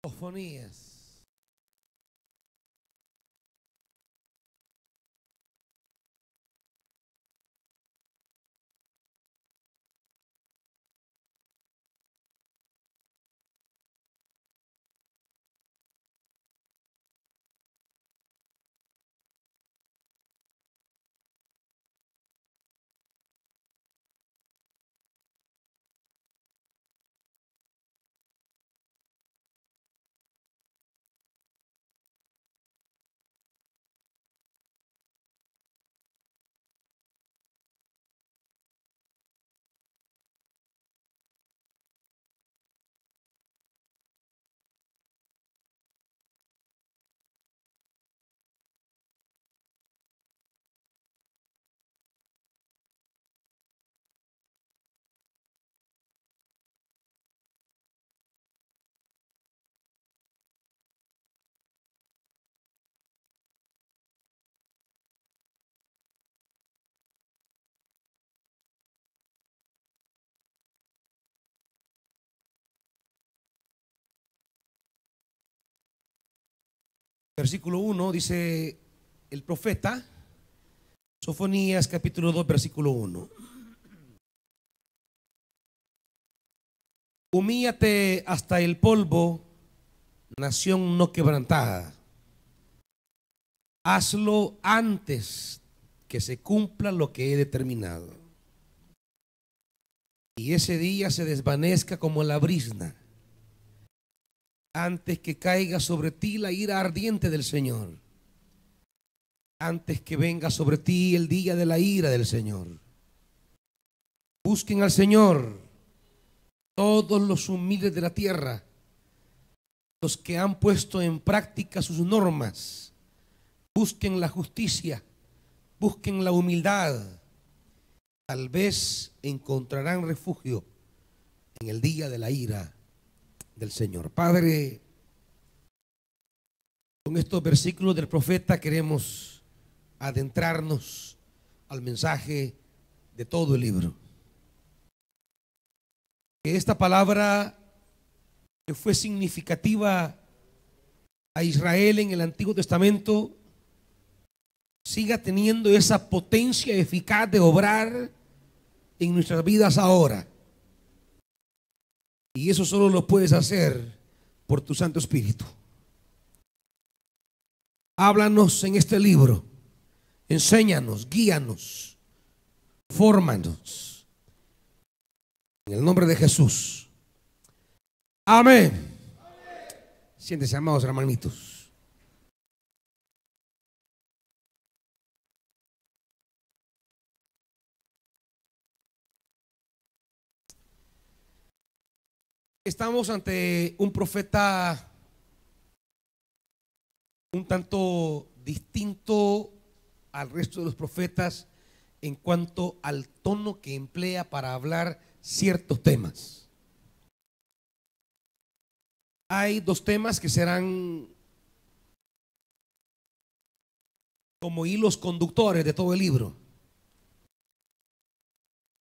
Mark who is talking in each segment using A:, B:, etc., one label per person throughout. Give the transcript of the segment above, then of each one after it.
A: Sofonías. Versículo 1 dice el profeta, Sofonías capítulo 2 versículo 1. Humíllate hasta el polvo, nación no quebrantada. Hazlo antes que se cumpla lo que he determinado. Y ese día se desvanezca como la brizna, antes que caiga sobre ti la ira ardiente del Señor, antes que venga sobre ti el día de la ira del Señor. Busquen al Señor todos los humildes de la tierra, los que han puesto en práctica sus normas. Busquen la justicia, busquen la humildad. Tal vez encontrarán refugio en el día de la ira del Señor. Padre, con estos versículos del profeta queremos adentrarnos al mensaje de todo el libro. Que esta palabra que fue significativa a Israel en el Antiguo Testamento siga teniendo esa potencia eficaz de obrar en nuestras vidas ahora. Y eso solo lo puedes hacer por tu Santo Espíritu. Háblanos en este libro, enséñanos, guíanos, fórmanos. En el nombre de Jesús. Amén. Siéntese, amados hermanitos. Estamos ante un profeta un tanto distinto al resto de los profetas en cuanto al tono que emplea para hablar ciertos temas. Hay dos temas que serán como hilos conductores de todo el libro.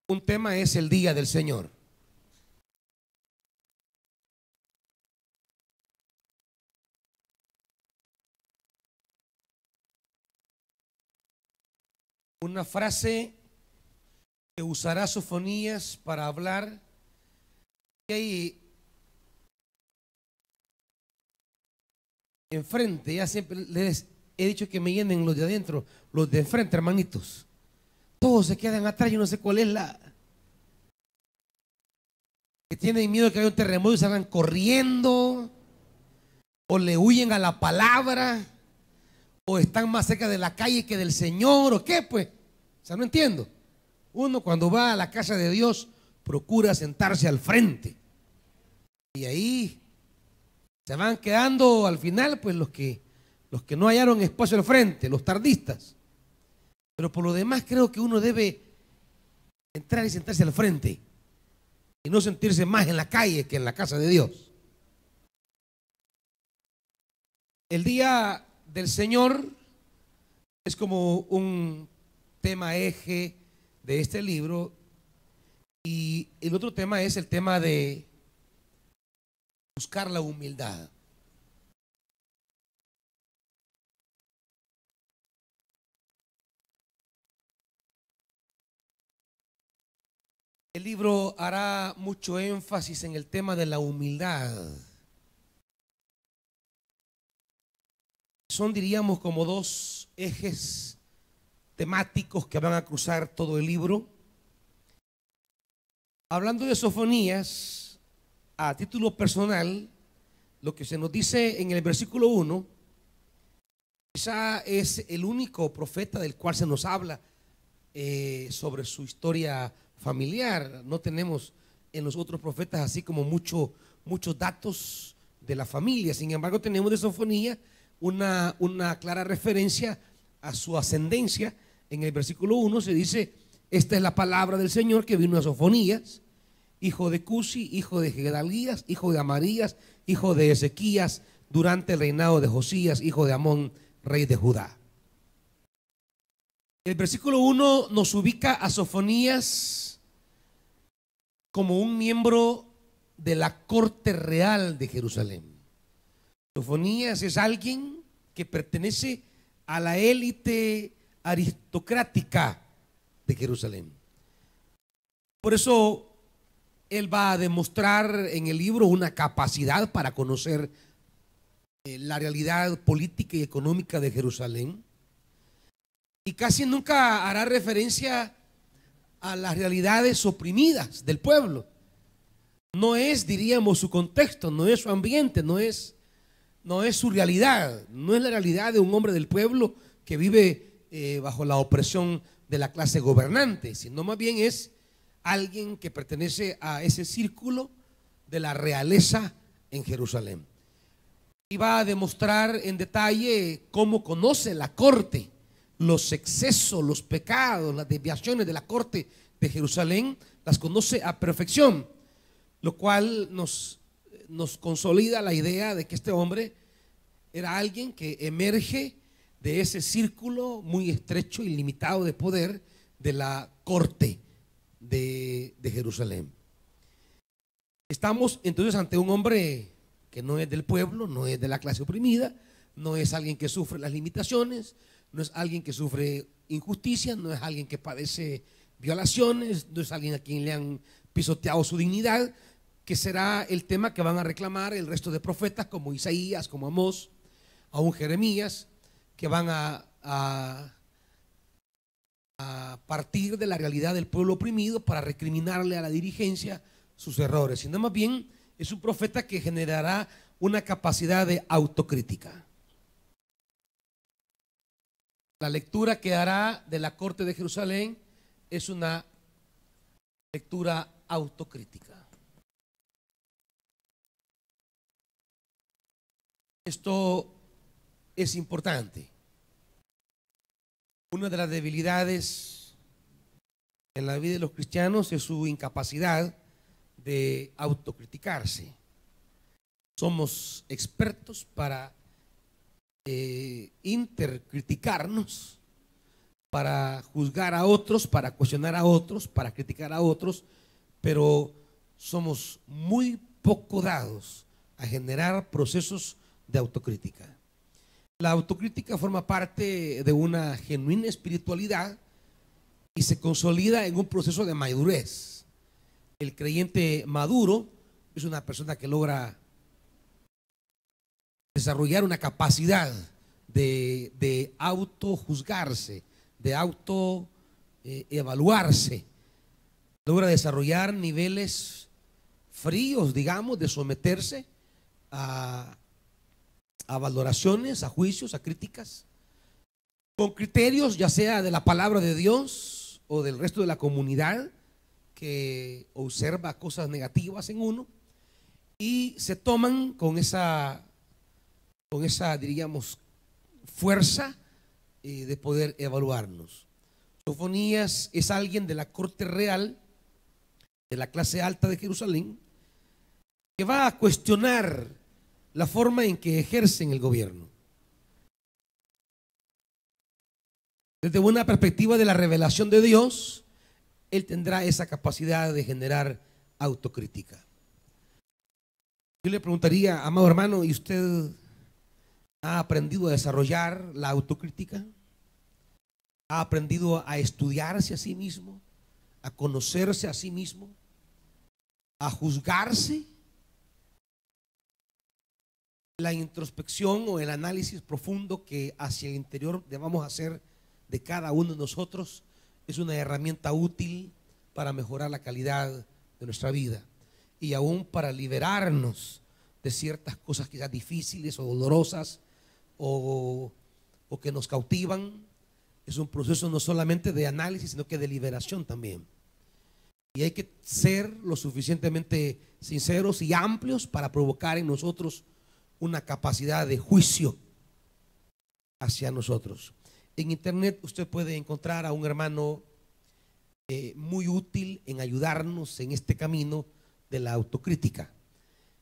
A: Un tema es el día del Señor. Una frase que usará Sofonías para hablar que hay enfrente. Ya siempre les he dicho que me llenen los de adentro, los de enfrente, hermanitos. Todos se quedan atrás, yo no sé cuál es la que tienen miedo de que haya un terremoto y salgan corriendo, o le huyen a la palabra, o están más cerca de la calle que del Señor, o qué pues. O sea, no entiendo. Uno cuando va a la casa de Dios procura sentarse al frente, y ahí se van quedando al final pues los que no hallaron espacio al frente, los tardistas. Pero por lo demás creo que uno debe entrar y sentarse al frente y no sentirse más en la calle que en la casa de Dios. El día del Señor es como un tema eje de este libro, y el otro tema es el tema de buscar la humildad. El libro hará mucho énfasis en el tema de la humildad. Son, diríamos, como dos ejes temáticos que van a cruzar todo el libro. Hablando de Sofonías, a título personal, lo que se nos dice en el versículo 1, quizá es el único profeta del cual se nos habla sobre su historia familiar. No tenemos en los otros profetas así como muchos datos de la familia. Sin embargo, tenemos de Sofonías una clara referencia a su ascendencia. En el versículo 1 se dice: esta es la palabra del Señor que vino a Sofonías, hijo de Cusi, hijo de Gedalías, hijo de Amarías, hijo de Ezequías, durante el reinado de Josías, hijo de Amón, rey de Judá. El versículo 1 nos ubica a Sofonías como un miembro de la corte real de Jerusalén. Sofonías es alguien que pertenece a la élite aristocrática de Jerusalén. Por eso él va a demostrar en el libro una capacidad para conocer la realidad política y económica de Jerusalén, y casi nunca hará referencia a las realidades oprimidas del pueblo. No es, diríamos, su contexto, no es su ambiente, no es su realidad, no es la realidad de un hombre del pueblo que vive bajo la opresión de la clase gobernante, sino más bien es alguien que pertenece a ese círculo de la realeza en Jerusalén. Y va a demostrar en detalle cómo conoce la corte, los excesos, los pecados, las desviaciones de la corte de Jerusalén, las conoce a perfección, lo cual nos consolida la idea de que este hombre era alguien que emerge de ese círculo muy estrecho y limitado de poder de la corte de Jerusalén. Estamos entonces ante un hombre que no es del pueblo, no es de la clase oprimida, no es alguien que sufre las limitaciones, no es alguien que sufre injusticia, no es alguien que padece violaciones, no es alguien a quien le han pisoteado su dignidad, que será el tema que van a reclamar el resto de profetas como Isaías, como Amós, aún Jeremías, que van a partir de la realidad del pueblo oprimido para recriminarle a la dirigencia sus errores, sino más bien es un profeta que generará una capacidad de autocrítica. La lectura que hará de la corte de Jerusalén es una lectura autocrítica. Esto es importante. Una de las debilidades en la vida de los cristianos es su incapacidad de autocriticarse. Somos expertos para intercriticarnos, para juzgar a otros, para cuestionar a otros, para criticar a otros, pero somos muy poco dados a generar procesos de autocrítica. La autocrítica forma parte de una genuina espiritualidad y se consolida en un proceso de madurez. El creyente maduro es una persona que logra desarrollar una capacidad de autojuzgarse, de autoevaluarse. Logra desarrollar niveles fríos, digamos, de someterse a valoraciones, a juicios, a críticas, con criterios ya sea de la palabra de Dios o del resto de la comunidad que observa cosas negativas en uno, y se toman con esa diríamos fuerza de poder evaluarnos. Sofonías es alguien de la corte real, de la clase alta de Jerusalén, que va a cuestionar la forma en que ejercen el gobierno. Desde una perspectiva de la revelación de Dios, él tendrá esa capacidad de generar autocrítica. Yo le preguntaría, amado hermano, ¿y usted ha aprendido a desarrollar la autocrítica? ¿Ha aprendido a estudiarse a sí mismo? a conocerse a sí mismo, a juzgarse. La introspección o el análisis profundo que hacia el interior debamos hacer de cada uno de nosotros es una herramienta útil para mejorar la calidad de nuestra vida y aún para liberarnos de ciertas cosas quizás difíciles o dolorosas o que nos cautivan. Es un proceso no solamente de análisis, sino que de liberación también. Y hay que ser lo suficientemente sinceros y amplios para provocar en nosotros una capacidad de juicio hacia nosotros. En internet usted puede encontrar a un hermano muy útil en ayudarnos en este camino de la autocrítica.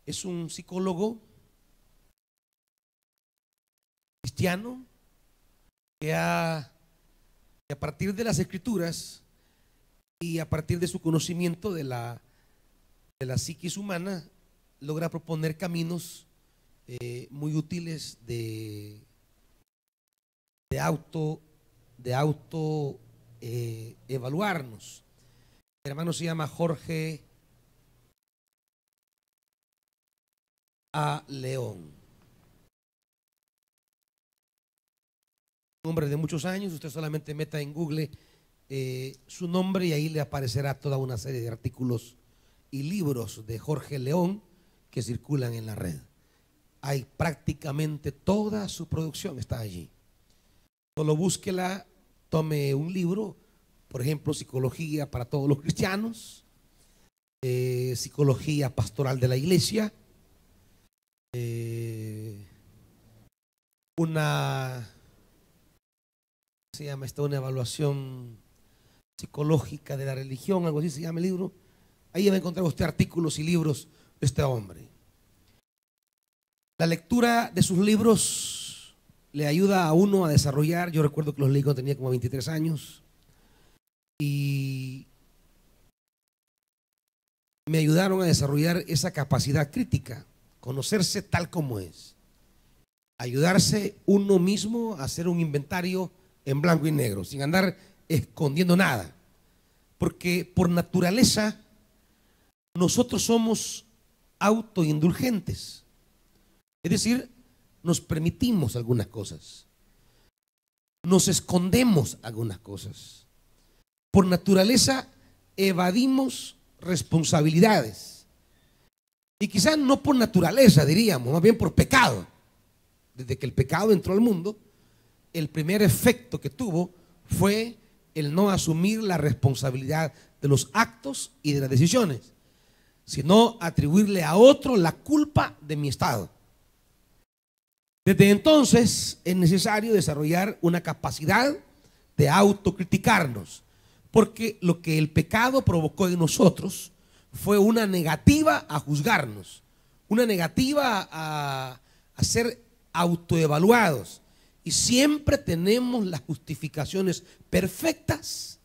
A: Es un psicólogo cristiano que a partir de las escrituras y a partir de su conocimiento de la psiquis humana logra proponer caminos muy útiles de auto evaluarnos. El hermano se llama Jorge A. León. Un hombre de muchos años. Usted solamente meta en Google su nombre y ahí le aparecerá toda una serie de artículos y libros de Jorge León que circulan en la red. Hay prácticamente toda su producción está allí. Solo búsquela, tome un libro, por ejemplo, Psicología para todos los cristianos, Psicología pastoral de la iglesia, una evaluación psicológica de la religión, algo así se llama el libro. Ahí va a encontrar usted artículos y libros de este hombre. La lectura de sus libros le ayuda a uno a desarrollar. Yo recuerdo que los leí cuando tenía como 23 años y me ayudaron a desarrollar esa capacidad crítica, conocerse tal como es, ayudarse uno mismo a hacer un inventario en blanco y negro, sin andar escondiendo nada, porque por naturaleza nosotros somos autoindulgentes. Es decir, nos permitimos algunas cosas, nos escondemos algunas cosas. Por naturaleza evadimos responsabilidades. Y quizás no por naturaleza, diríamos, más bien por pecado. Desde que el pecado entró al mundo, el primer efecto que tuvo fue el no asumir la responsabilidad de los actos y de las decisiones, sino atribuirle a otro la culpa de mi estado. Desde entonces es necesario desarrollar una capacidad de autocriticarnos, porque lo que el pecado provocó en nosotros fue una negativa a juzgarnos, una negativa a ser autoevaluados, y siempre tenemos las justificaciones perfectas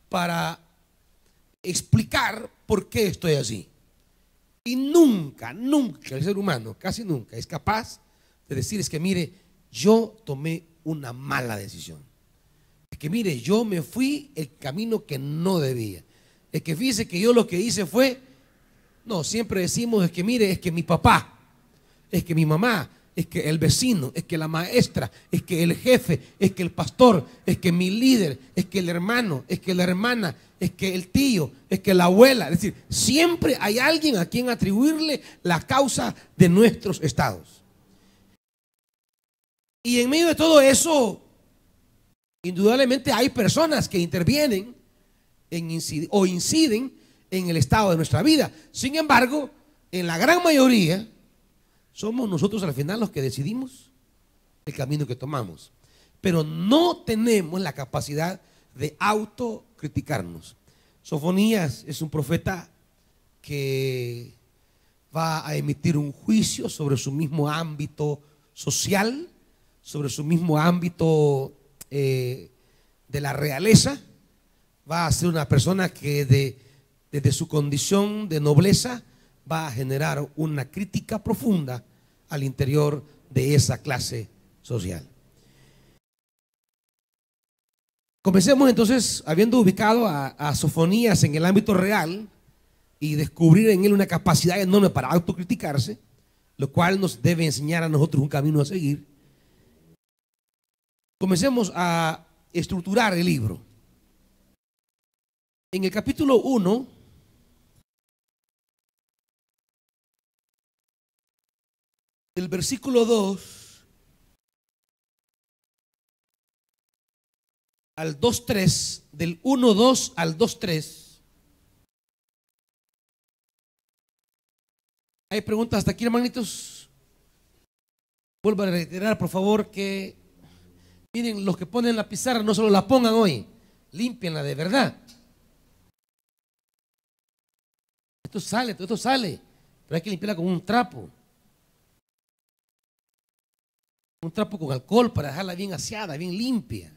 A: para explicar por qué estoy así. Y nunca el ser humano, casi nunca, es capaz de decir, es que mire, yo tomé una mala decisión. Es que mire, yo me fui el camino que no debía. Es que fíjese que yo lo que hice fue, no, siempre decimos, es que mire, es que mi papá, es que mi mamá, es que el vecino, es que la maestra, es que el jefe, es que el pastor, es que mi líder, es que el hermano, es que la hermana, es que el tío, es que la abuela. Es decir, siempre hay alguien a quien atribuirle la causa de nuestros estados. Y en medio de todo eso, indudablemente hay personas que intervienen o inciden en el estado de nuestra vida. Sin embargo, en la gran mayoría, somos nosotros al final los que decidimos el camino que tomamos. Pero no tenemos la capacidad de autocriticarnos. Sofonías es un profeta que va a emitir un juicio sobre su mismo ámbito social, sobre su mismo ámbito de la realeza. Va a ser una persona que desde su condición de nobleza va a generar una crítica profunda al interior de esa clase social. Comencemos entonces, habiendo ubicado a Sofonías en el ámbito real y descubrir en él una capacidad enorme para autocriticarse, lo cual nos debe enseñar a nosotros un camino a seguir. Comencemos a estructurar el libro. En el capítulo 1, del versículo 2 al 2.3, del 1.2 al 2.3. ¿Hay preguntas hasta aquí, hermanitos? Vuelvo a reiterar, por favor, que miren, los que ponen la pizarra no solo la pongan hoy, límpienla de verdad. Esto sale, pero hay que limpiarla con un trapo. Un trapo con alcohol para dejarla bien aseada, bien limpia.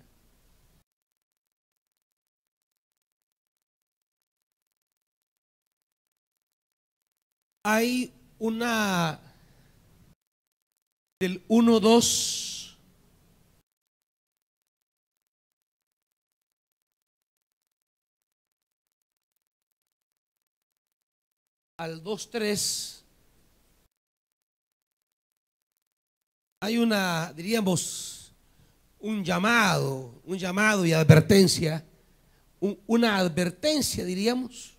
A: Hay una del 1.2 al 2.3. Hay una, diríamos, un llamado y advertencia, una advertencia, diríamos.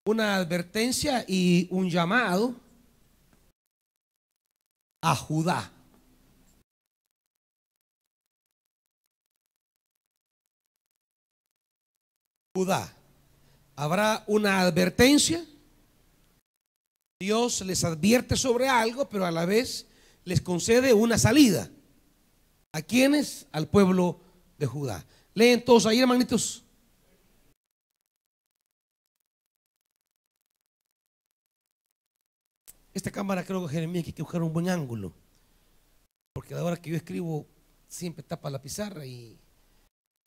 A: Una advertencia y un llamado a Judá. Judá. Habrá una advertencia. Dios les advierte sobre algo, pero a la vez les concede una salida. ¿A quiénes? Al pueblo de Judá. Leen todos ahí, hermanitos. Esta cámara, creo que Jeremías, hay que buscar un buen ángulo, porque a la hora que yo escribo siempre tapa la pizarra y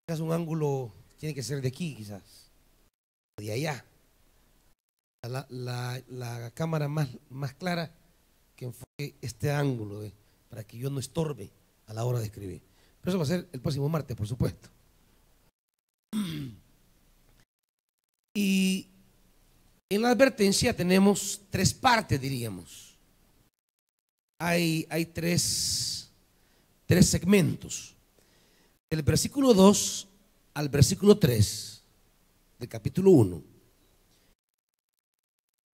A: quizás un ángulo tiene que ser de aquí, quizás de allá. La cámara más clara que enfoque este ángulo para que yo no estorbe a la hora de escribir. Pero eso va a ser el próximo martes, por supuesto. Y en la advertencia tenemos tres partes, diríamos. Hay tres segmentos. Del versículo 2 al versículo 3 del capítulo 1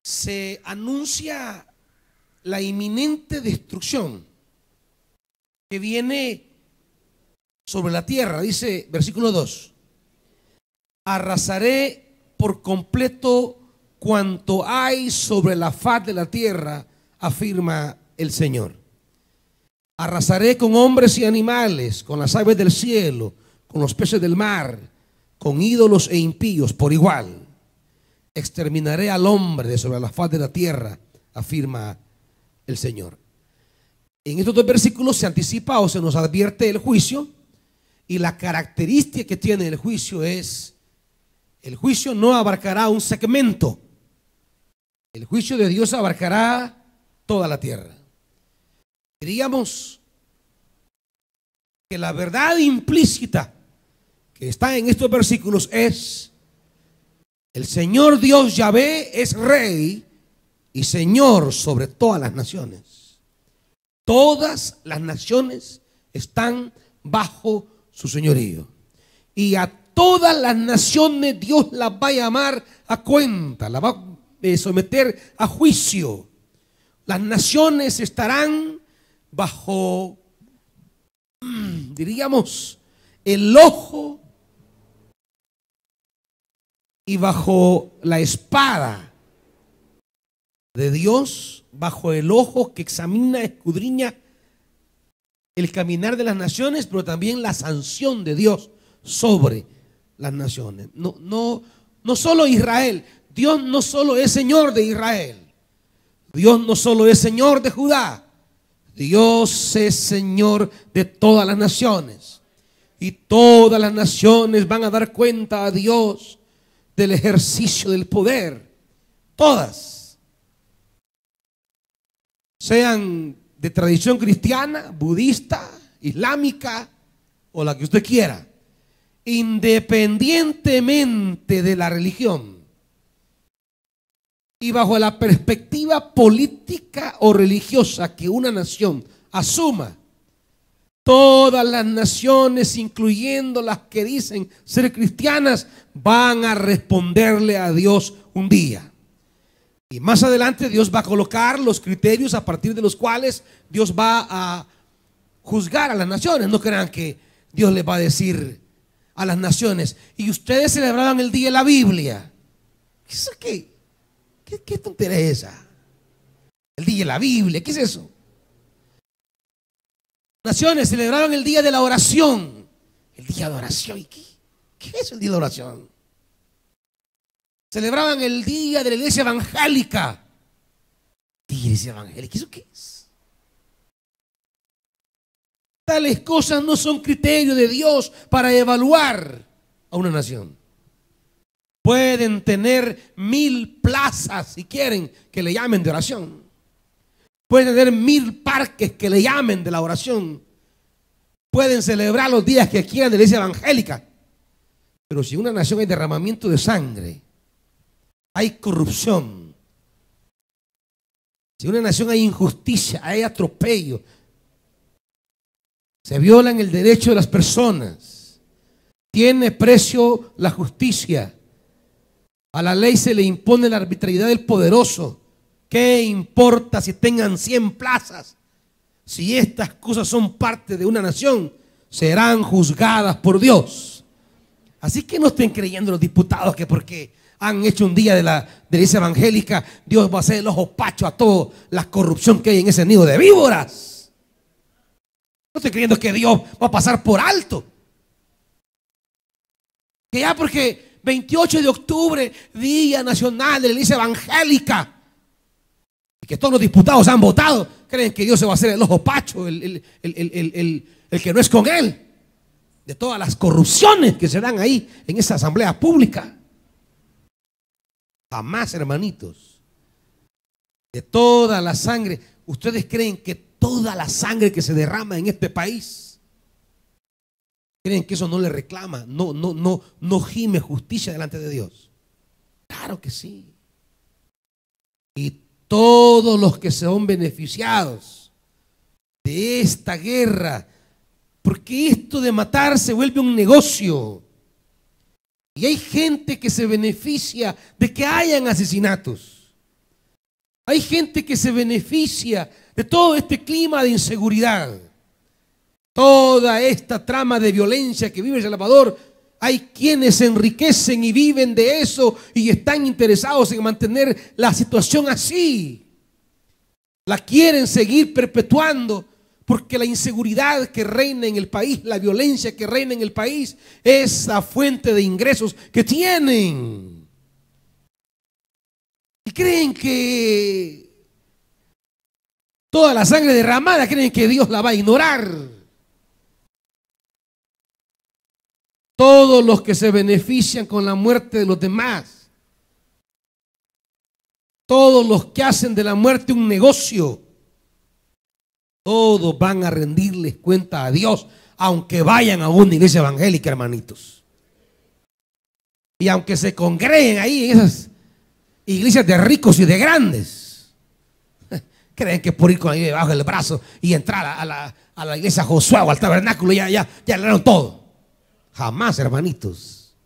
A: se anuncia la inminente destrucción que viene sobre la tierra. Dice versículo 2: arrasaré por completo cuanto hay sobre la faz de la tierra, afirma el Señor. Arrasaré con hombres y animales, con las aves del cielo, con los peces del mar, con ídolos e impíos por igual. Exterminaré al hombre de sobre la faz de la tierra, afirma el Señor. En estos dos versículos se anticipa o se nos advierte el juicio, y la característica que tiene el juicio es: el juicio no abarcará un segmento. El juicio de Dios abarcará toda la tierra. Diríamos que la verdad implícita que está en estos versículos es: el Señor Dios Yahvé es Rey y Señor sobre todas las naciones. Todas las naciones están bajo su señorío. Y a todas las naciones Dios las va a llamar a cuenta, las va a someter a juicio. Las naciones estarán bajo, diríamos, el ojo y bajo la espada de Dios, bajo el ojo que examina, escudriña el caminar de las naciones, pero también la sanción de Dios sobre las naciones. No solo Israel. Dios no solo es Señor de Israel. Dios no solo es Señor de Judá. Dios es Señor de todas las naciones. Y todas las naciones van a dar cuenta a Dios del ejercicio del poder. Todas. Sean de tradición cristiana, budista, islámica o la que usted quiera, independientemente de la religión y bajo la perspectiva política o religiosa que una nación asuma, todas las naciones, incluyendo las que dicen ser cristianas, van a responderle a Dios un día. Y más adelante Dios va a colocar los criterios a partir de los cuales Dios va a juzgar a las naciones. No crean que Dios les va a decir a las naciones: y ustedes celebraban el día de la Biblia. ¿Eso qué? ¿Qué tontería es esa? El día de la Biblia, ¿qué es eso? Naciones celebraban el día de la oración. El día de oración. ¿Qué es el día de oración? Celebraban el día de la iglesia evangélica. Iglesia evangélica, ¿eso qué es? Tales cosas no son criterios de Dios para evaluar a una nación. Pueden tener 1000 plazas, si quieren, que le llamen de oración. Pueden tener 1000 parques que le llamen de la oración. Pueden celebrar los días que quieran de la iglesia evangélica. Pero si en una nación hay derramamiento de sangre, hay corrupción, si en una nación hay injusticia, hay atropello, se violan el derecho de las personas, tiene precio la justicia, a la ley se le impone la arbitrariedad del poderoso. ¿Qué importa si tengan 100 plazas? Si estas cosas son parte de una nación, serán juzgadas por Dios. Así que no estén creyendo los diputados que porque han hecho un día de la iglesia evangélica, Dios va a hacer el ojo pacho a toda la corrupción que hay en ese nido de víboras. No estoy creyendo que Dios va a pasar por alto. Que ya porque 28 de octubre, Día Nacional de la Iglesia Evangélica, y que todos los diputados han votado, creen que Dios se va a hacer el ojo pacho, el que no es con él, de todas las corrupciones que se dan ahí en esa asamblea pública. Jamás, hermanitos. De toda la sangre, ¿ustedes creen que toda la sangre que se derrama en este país, creen que eso no le reclama, no gime justicia delante de Dios? Claro que sí. Y todos los que son beneficiados de esta guerra, porque esto de matar se vuelve un negocio. Y hay gente que se beneficia de que hayan asesinatos. Hay gente que se beneficia de todo este clima de inseguridad. Toda esta trama de violencia que vive El Salvador, hay quienes se enriquecen y viven de eso y están interesados en mantener la situación así. La quieren seguir perpetuando. Porque la inseguridad que reina en el país, la violencia que reina en el país, es la fuente de ingresos que tienen. Y creen que toda la sangre derramada, creen que Dios la va a ignorar. Todos los que se benefician con la muerte de los demás, todos los que hacen de la muerte un negocio, todos van a rendirles cuenta a Dios, aunque vayan a una iglesia evangélica, hermanitos. Y aunque se congreguen ahí en esas iglesias de ricos y de grandes, creen que por ir con ahí debajo del brazo y entrar a la iglesia Josué o al tabernáculo ya le dieron todo. Jamás, hermanitos.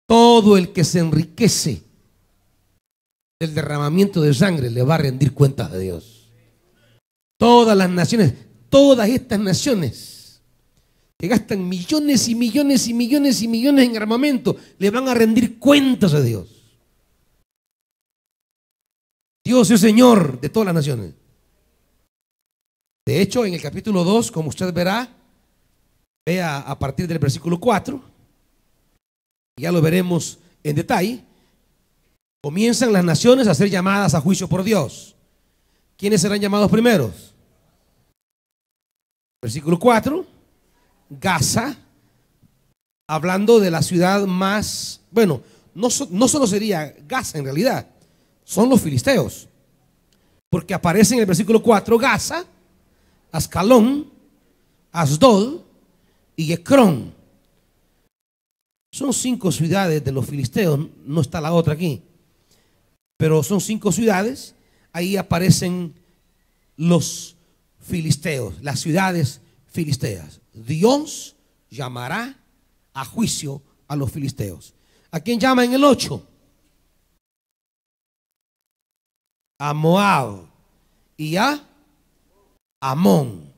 A: Todo el que se enriquece del derramamiento de sangre le va a rendir cuentas de Dios. Todas las naciones, todas estas naciones que gastan millones y millones y millones y millones en armamento, le van a rendir cuentas a Dios. Dios es Señor de todas las naciones. De hecho, en el capítulo 2, como usted verá, vea a partir del versículo 4, ya lo veremos en detalle, comienzan las naciones a ser llamadas a juicio por Dios. ¿Quiénes serán llamados primeros? Versículo 4, Gaza, hablando de la ciudad más, bueno, no solo sería Gaza en realidad, son los filisteos. porque aparece en el versículo 4 Gaza, Ascalón, Asdod y Ecrón. Son 5 ciudades de los filisteos, no está la otra aquí, pero son 5 ciudades. Ahí aparecen los filisteos, las ciudades filisteas. Dios llamará a juicio a los filisteos. ¿A quién llama en el 8? A Moab y a Amón.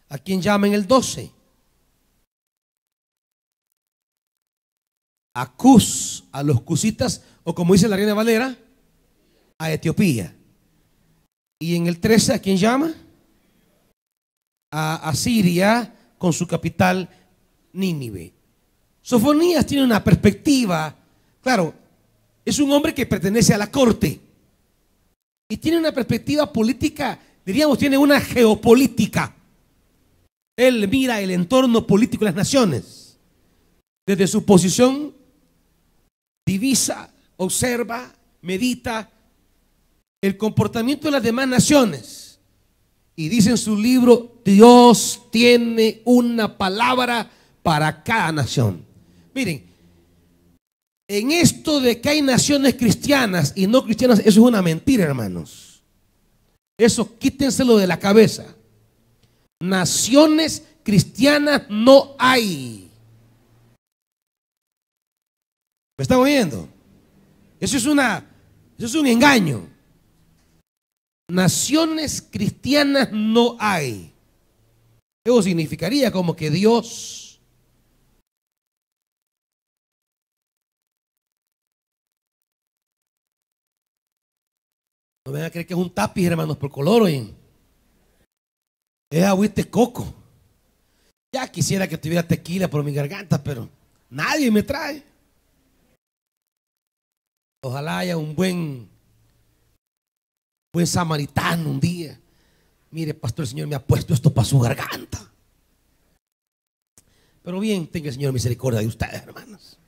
A: ¿A quién llama en el 12? A Cus, a los cusitas, o como dice la Reina Valera, a Etiopía. Y en el 13, ¿a quién llama? A Asiria, con su capital Nínive. Sofonías tiene una perspectiva, claro, es un hombre que pertenece a la corte y tiene una perspectiva política, diríamos, tiene una geopolítica. Él mira el entorno político de las naciones desde su posición, divisa, observa, medita el comportamiento de las demás naciones y dice en su libro: Dios tiene una palabra para cada nación. Miren, en esto de que hay naciones cristianas y no cristianas, eso es una mentira, hermanos. Eso quítenselo de la cabeza. Naciones cristianas no hay. ¿Me están oyendo? Eso es un engaño. Naciones cristianas no hay. Eso significaría como que Dios no van a creer que es un tapiz, hermanos, por color, oyen. Es agüita de coco. Ya quisiera que tuviera tequila por mi garganta, pero nadie me trae. Ojalá haya un buen samaritano un día. Mire, pastor, el Señor me ha puesto esto para su garganta. Pero bien, tenga el Señor misericordia de ustedes, hermanos.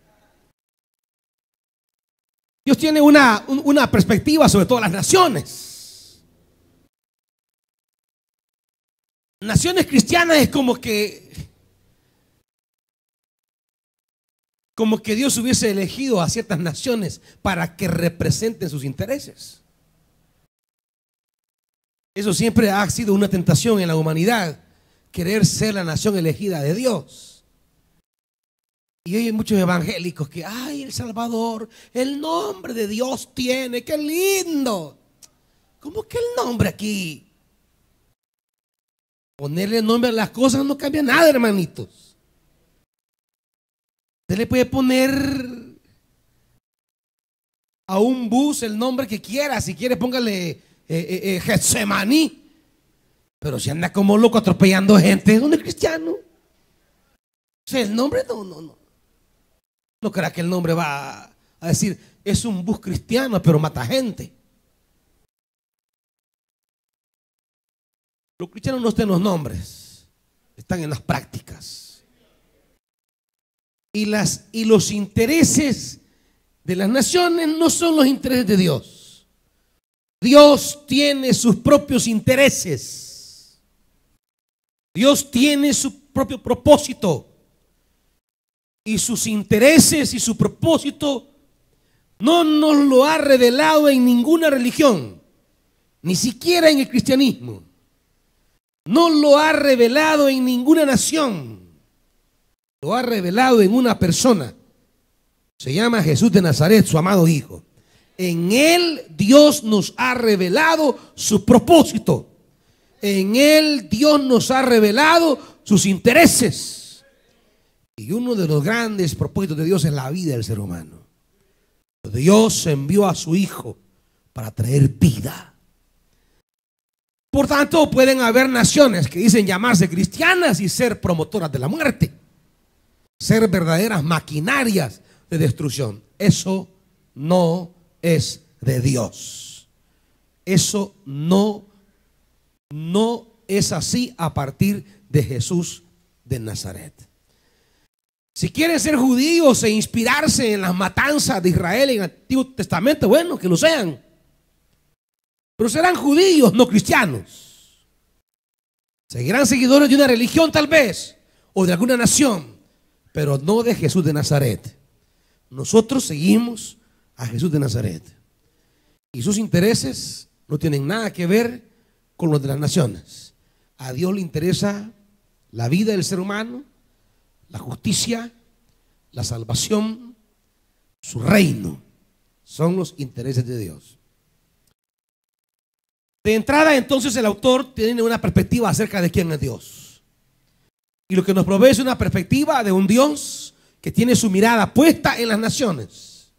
A: Dios tiene una perspectiva sobre todas las naciones. Naciones cristianas es como que Dios hubiese elegido a ciertas naciones para que representen sus intereses. Eso siempre ha sido una tentación en la humanidad, querer ser la nación elegida de Dios. Y hoy hay muchos evangélicos que, ay, El Salvador, el nombre de Dios tiene, qué lindo. ¿Cómo que el nombre aquí? Ponerle nombre a las cosas no cambia nada, hermanitos. Usted le puede poner a un bus el nombre que quiera. Si quiere, póngale Getsemaní. Pero si anda como loco atropellando gente, ¿dónde es cristiano? O sea, el nombre no. No crea que el nombre va a decir, es un bus cristiano, pero mata gente. Los cristianos no están en los nombres, están en las prácticas. Y los intereses de las naciones no son los intereses de Dios. Dios tiene sus propios intereses. Dios tiene su propio propósito. Y sus intereses y su propósito no nos lo ha revelado en ninguna religión, ni siquiera en el cristianismo. No lo ha revelado en ninguna nación. Lo ha revelado en una persona. Se llama Jesús de Nazaret, su amado Hijo. En Él Dios nos ha revelado su propósito. En Él Dios nos ha revelado sus intereses. Y uno de los grandes propósitos de Dios es la vida del ser humano. Dios envió a su Hijo para traer vida. Por tanto, pueden haber naciones que dicen llamarse cristianas y ser promotoras de la muerte, ser verdaderas maquinarias de destrucción. Eso no es de Dios. Eso no es así a partir de Jesús de Nazaret. Si quieren ser judíos e inspirarse en las matanzas de Israel en el Antiguo Testamento, bueno, que lo sean. pero serán judíos, no cristianos. Seguirán seguidores de una religión tal vez, o de alguna nación, pero no de Jesús de Nazaret. Nosotros seguimos a Jesús de Nazaret. Y sus intereses no tienen nada que ver con los de las naciones. A Dios le interesa la vida del ser humano, la justicia, la salvación, su reino. Son los intereses de Dios. De entrada, entonces, el autor tiene una perspectiva acerca de quién es Dios. Y lo que nos provee es una perspectiva de un Dios que tiene su mirada puesta en las naciones.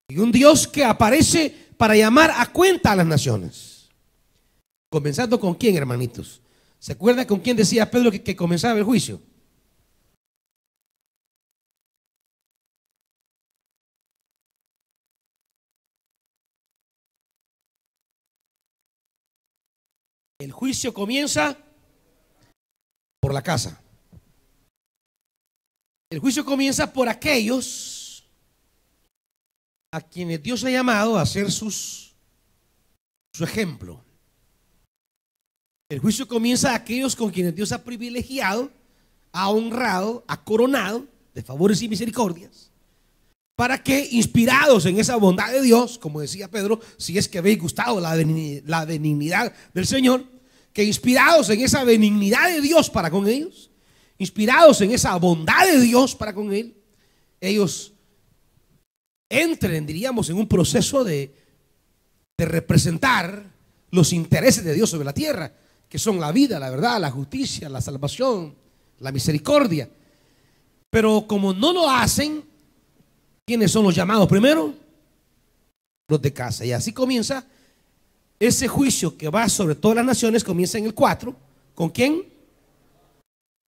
A: Y un Dios que aparece para llamar a cuenta a las naciones. Comenzando con quién, hermanitos. ¿Se acuerdan con quién decía Pedro que comenzaba el juicio? El juicio comienza por la casa. El juicio comienza por aquellos a quienes Dios ha llamado a ser su ejemplo. El juicio comienza a aquellos con quienes Dios ha privilegiado, ha honrado, ha coronado de favores y misericordias, para que, inspirados en esa bondad de Dios, como decía Pedro, si es que habéis gustado la benignidad del Señor, que inspirados en esa benignidad de Dios para con ellos, inspirados en esa bondad de Dios para con Él, ellos entren, diríamos, en un proceso de representar los intereses de Dios sobre la tierra, que son la vida, la verdad, la justicia, la salvación, la misericordia. Pero como no lo hacen, ¿quiénes son los llamados primero? Los de casa. Y así comienza ese juicio que va sobre todas las naciones. Comienza en el 4. ¿Con quién?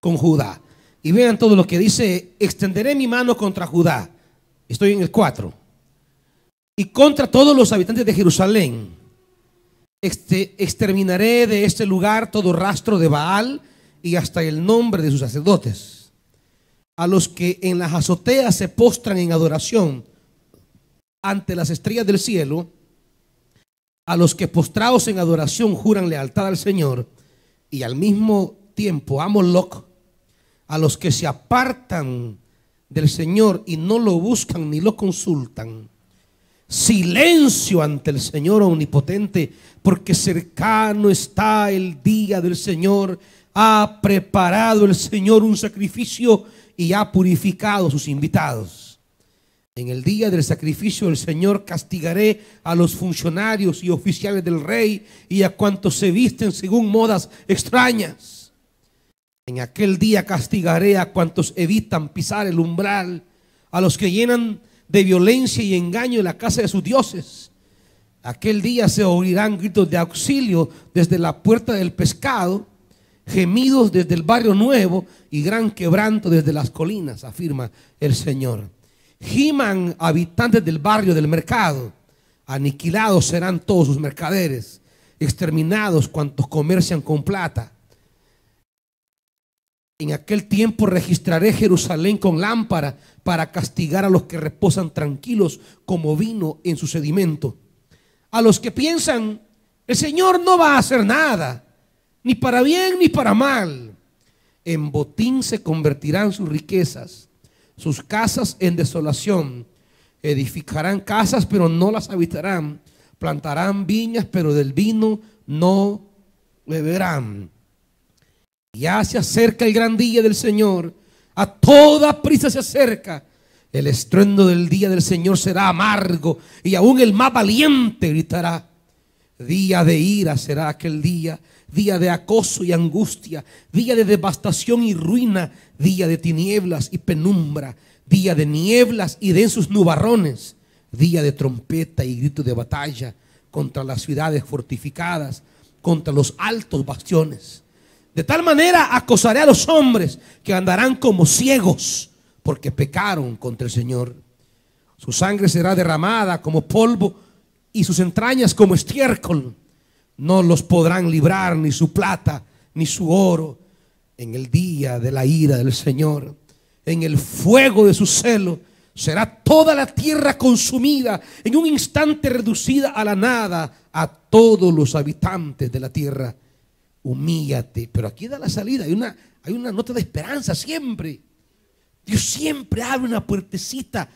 A: Con Judá. Y vean todo lo que dice: extenderé mi mano contra Judá. Estoy en el 4. Y contra todos los habitantes de Jerusalén. Exterminaré de este lugar todo rastro de Baal y hasta el nombre de sus sacerdotes. A los que en las azoteas se postran en adoración ante las estrellas del cielo, a los que postrados en adoración juran lealtad al Señor, y al mismo tiempo a Moloc, a los que se apartan del Señor y no lo buscan ni lo consultan. Silencio ante el Señor omnipotente, porque cercano está el día del Señor. Ha preparado el Señor un sacrificio y ha purificado a sus invitados. En el día del sacrificio del Señor castigaré a los funcionarios y oficiales del rey y a cuantos se visten según modas extrañas. En aquel día castigaré a cuantos evitan pisar el umbral, a los que llenan de violencia y engaño en la casa de sus dioses. Aquel día se oirán gritos de auxilio desde la puerta del pescado, gemidos desde el barrio nuevo y gran quebranto desde las colinas, afirma el Señor. Giman habitantes del barrio del mercado, aniquilados serán todos sus mercaderes, exterminados cuantos comercian con plata. En aquel tiempo registraré Jerusalén con lámpara para castigar a los que reposan tranquilos como vino en su sedimento. A los que piensan, el Señor no va a hacer nada, ni para bien ni para mal. En botín se convertirán sus riquezas, sus casas en desolación. Edificarán casas, pero no las habitarán. Plantarán viñas, pero del vino no beberán. Ya se acerca el gran día del Señor, a toda prisa se acerca. El estruendo del día del Señor será amargo, y aún el más valiente gritará. Día de ira será aquel día, día de acoso y angustia, día de devastación y ruina, día de tinieblas y penumbra, día de nieblas y densos nubarrones, día de trompeta y grito de batalla contra las ciudades fortificadas, contra los altos bastiones. De tal manera acosaré a los hombres que andarán como ciegos, porque pecaron contra el Señor. Su sangre será derramada como polvo y sus entrañas como estiércol. No los podrán librar ni su plata ni su oro en el día de la ira del Señor. En el fuego de su celo será toda la tierra consumida, en un instante reducida a la nada, a todos los habitantes de la tierra. Humíllate. Pero aquí da la salida, hay una nota de esperanza siempre. Dios siempre abre una puertecita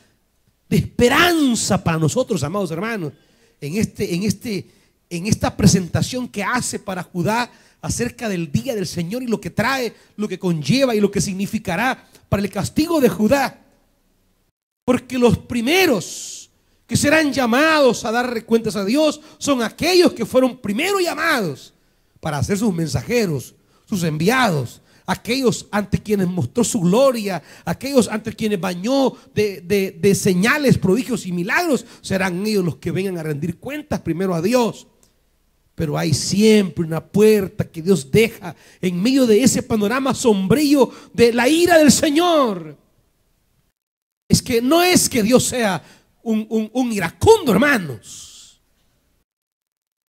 A: de esperanza para nosotros, amados hermanos, en esta presentación que hace para Judá acerca del día del Señor y lo que trae, lo que conlleva y lo que significará para el castigo de Judá. Porque los primeros que serán llamados a dar cuentas a Dios son aquellos que fueron primero llamados para ser sus mensajeros, sus enviados, aquellos ante quienes mostró su gloria, aquellos ante quienes bañó de señales, prodigios y milagros. Serán ellos los que vengan a rendir cuentas primero a Dios. Pero hay siempre una puerta que Dios deja en medio de ese panorama sombrío de la ira del Señor. Es que no es que Dios sea un iracundo, hermanos.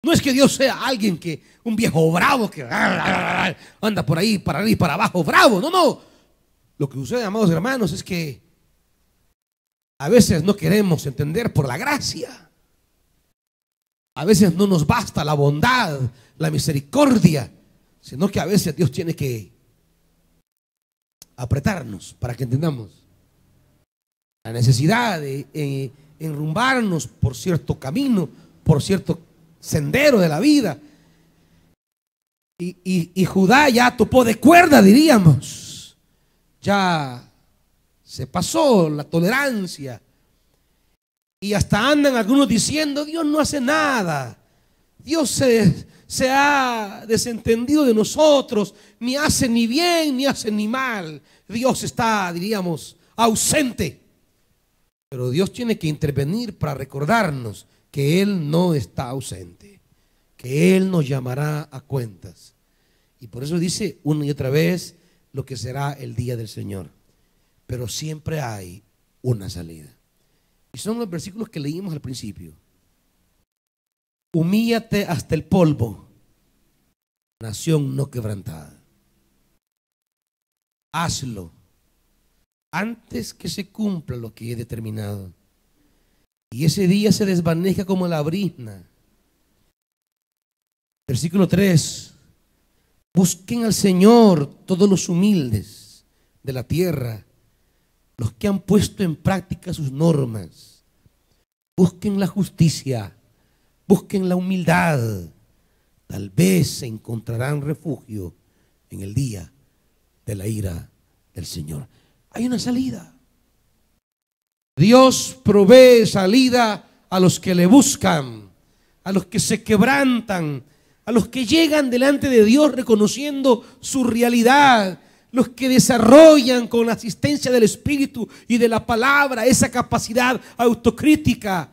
A: No es que Dios sea alguien un viejo bravo que anda por ahí para arriba y para abajo, bravo. No, no. Lo que sucede, amados hermanos, es que a veces no queremos entender por la gracia. A veces no nos basta la bondad, la misericordia, sino que a veces Dios tiene que apretarnos para que entendamos la necesidad de enrumbarnos por cierto camino, por cierto sendero de la vida. Y Judá ya topó de cuerda, diríamos. Ya se pasó la tolerancia. Y hasta andan algunos diciendo: Dios no hace nada, Dios se ha desentendido de nosotros, ni hace ni bien ni hace ni mal. Dios está, diríamos, ausente. Pero Dios tiene que intervenir para recordarnos que Él no está ausente, que Él nos llamará a cuentas. Y por eso dice una y otra vez lo que será el día del Señor. Pero siempre hay una salida. Y son los versículos que leímos al principio. Humíllate hasta el polvo, nación no quebrantada. Hazlo antes que se cumpla lo que he determinado, y ese día se desvanezca como la brizna. Versículo 3. Busquen al Señor todos los humildes de la tierra, los que han puesto en práctica sus normas. Busquen la justicia, busquen la humildad. Tal vez se encontrarán refugio en el día de la ira del Señor. Hay una salida. Dios provee salida a los que le buscan, a los que se quebrantan, a los que llegan delante de Dios reconociendo su realidad, los que desarrollan con la asistencia del Espíritu y de la palabra esa capacidad autocrítica.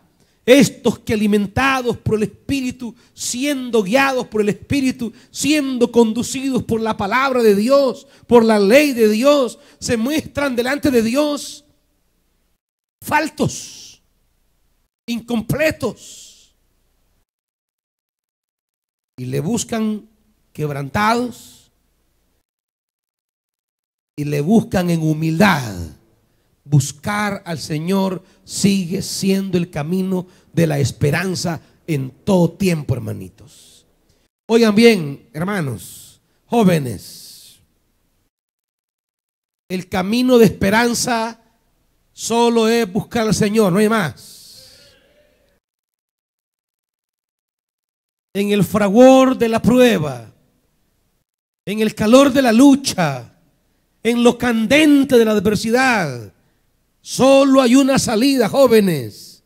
A: Estos que, alimentados por el Espíritu, siendo guiados por el Espíritu, siendo conducidos por la palabra de Dios, por la ley de Dios, se muestran delante de Dios faltos, incompletos, y le buscan quebrantados y le buscan en humildad. Buscar al Señor sigue siendo el camino de la esperanza en todo tiempo, hermanitos. Oigan bien, hermanos, jóvenes, el camino de esperanza solo es buscar al Señor, no hay más. En el fragor de la prueba, en el calor de la lucha, en lo candente de la adversidad, solo hay una salida, jóvenes: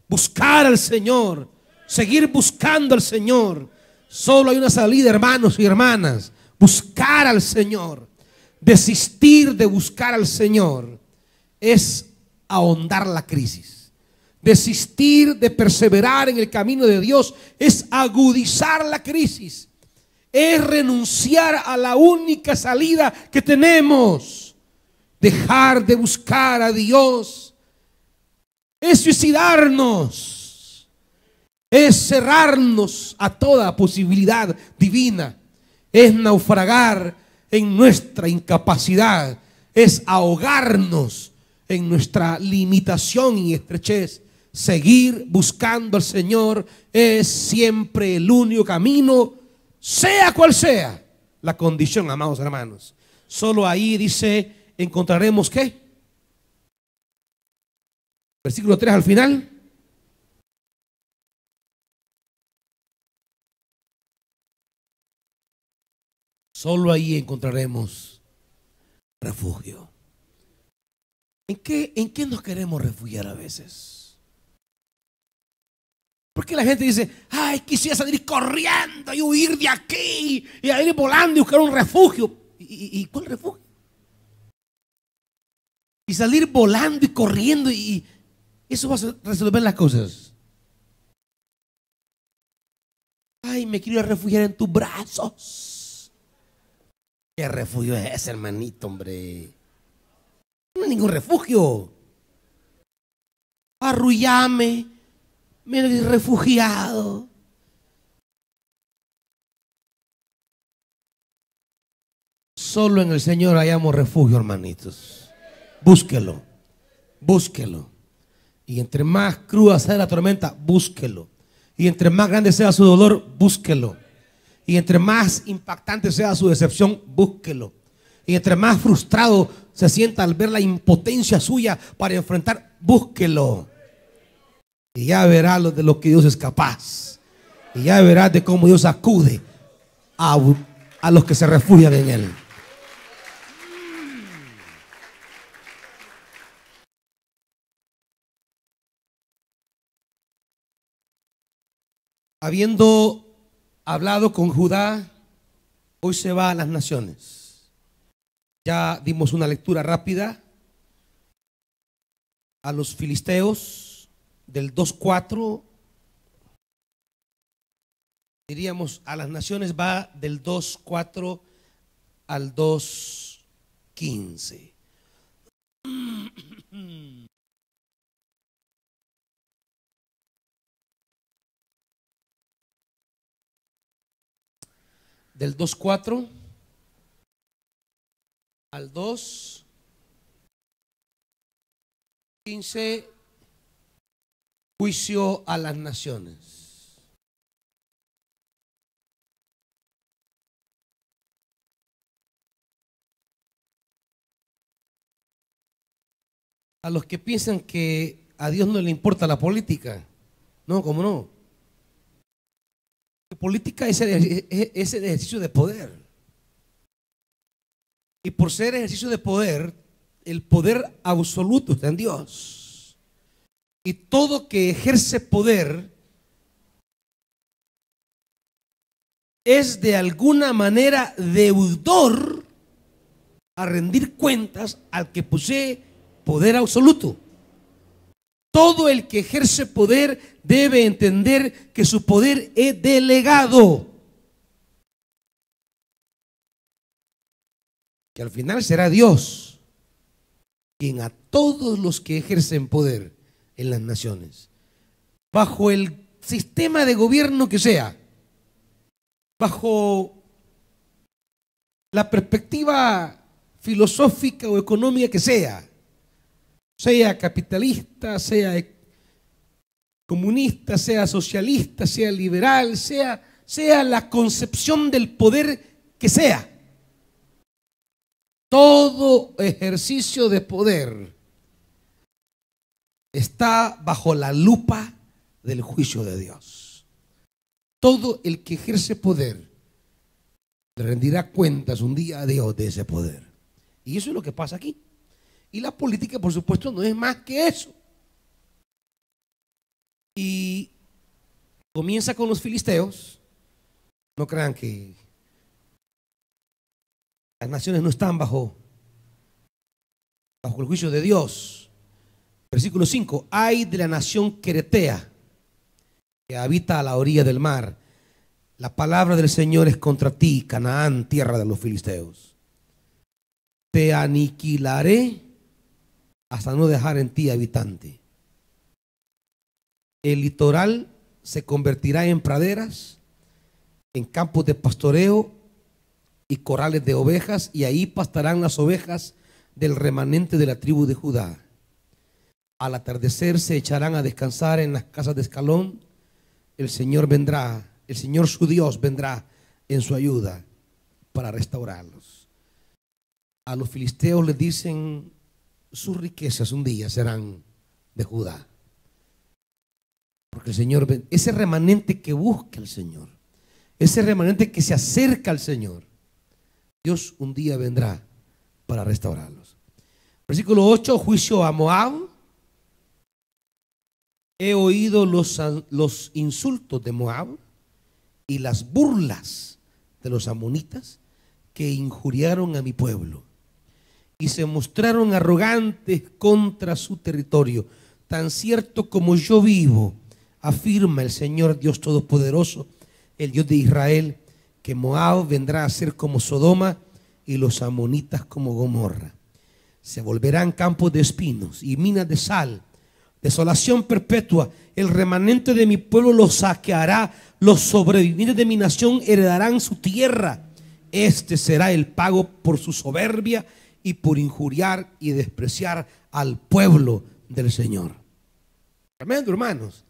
A: buscar al Señor, seguir buscando al Señor. Solo hay una salida, hermanos y hermanas: buscar al Señor. Desistir de buscar al Señor es ahondar la crisis. Desistir de perseverar en el camino de Dios es agudizar la crisis. Es renunciar a la única salida que tenemos. Dejar de buscar a Dios es suicidarnos, es cerrarnos a toda posibilidad divina, es naufragar en nuestra incapacidad, es ahogarnos en nuestra limitación y estrechez, seguir buscando al Señor es siempre el único camino, sea cual sea la condición, amados hermanos. Solo ahí dice, encontraremos ¿qué? Versículo 3 al final. Solo ahí encontraremos refugio. ¿En qué nos queremos refugiar a veces? Porque la gente dice, ay, quisiera salir corriendo y huir de aquí y ir volando y buscar un refugio. ¿Y cuál refugio? Y salir volando y corriendo y eso va a resolver las cosas. Ay, me quiero refugiar en tus brazos. ¿Qué refugio es ese, hermanito, hombre? No hay ningún refugio. Arrullame, me he refugiado. Solo en el Señor hallamos refugio, hermanitos. Búsquelo, búsquelo. Y entre más cruda sea la tormenta, búsquelo. Y entre más grande sea su dolor, búsquelo. Y entre más impactante sea su decepción, búsquelo. Y entre más frustrado se sienta al ver la impotencia suya para enfrentar, búsquelo. Y ya verá de lo que Dios es capaz. Y ya verá de cómo Dios acude a los que se refugian en Él. Habiendo hablado con Judá, hoy se va a las naciones. Ya dimos una lectura rápida a los filisteos del 2:4. Diríamos a las naciones va del 2:4 al 2:15. Del 2:4 al 2:15, juicio a las naciones. A los que piensan que a Dios no le importa la política, no, ¿cómo no? Política es el ejercicio de poder. Y por ser ejercicio de poder, el poder absoluto está en Dios. Y todo que ejerce poder es de alguna manera deudor a rendir cuentas al que posee poder absoluto. Todo el que ejerce poder debe entender que su poder es delegado. Que al final será Dios quien a todos los que ejercen poder en las naciones, bajo el sistema de gobierno que sea, bajo la perspectiva filosófica o económica que sea capitalista, sea comunista, sea socialista, sea liberal, sea la concepción del poder que sea. Todo ejercicio de poder está bajo la lupa del juicio de Dios. Todo el que ejerce poder le rendirá cuentas un día a Dios de ese poder. Y eso es lo que pasa aquí. Y la política, por supuesto, no es más que eso. Y comienza con los filisteos. No crean que las naciones no están bajo el juicio de Dios. Versículo 5. Ay de la nación queretea que habita a la orilla del mar. La palabra del Señor es contra ti, Canaán, tierra de los filisteos. Te aniquilaré hasta no dejar en ti habitante. El litoral se convertirá en praderas, en campos de pastoreo y corrales de ovejas, y ahí pastarán las ovejas del remanente de la tribu de Judá. Al atardecer se echarán a descansar en las casas de Escalón. El Señor vendrá, el Señor su Dios vendrá en su ayuda para restaurarlos. A los filisteos les dicen: sus riquezas un día serán de Judá. Porque el Señor, ese remanente que busca al Señor, ese remanente que se acerca al Señor, Dios un día vendrá para restaurarlos. Versículo 8, juicio a Moab. He oído los insultos de Moab y las burlas de los amonitas que injuriaron a mi pueblo y se mostraron arrogantes contra su territorio. Tan cierto como yo vivo, afirma el Señor Dios Todopoderoso, el Dios de Israel, que Moab vendrá a ser como Sodoma y los amonitas como Gomorra. Se volverán campos de espinos y minas de sal, desolación perpetua. El remanente de mi pueblo los saqueará, los sobrevivientes de mi nación heredarán su tierra. Este será el pago por su soberbia y por injuriar y despreciar al pueblo del Señor. Tremendo, hermanos.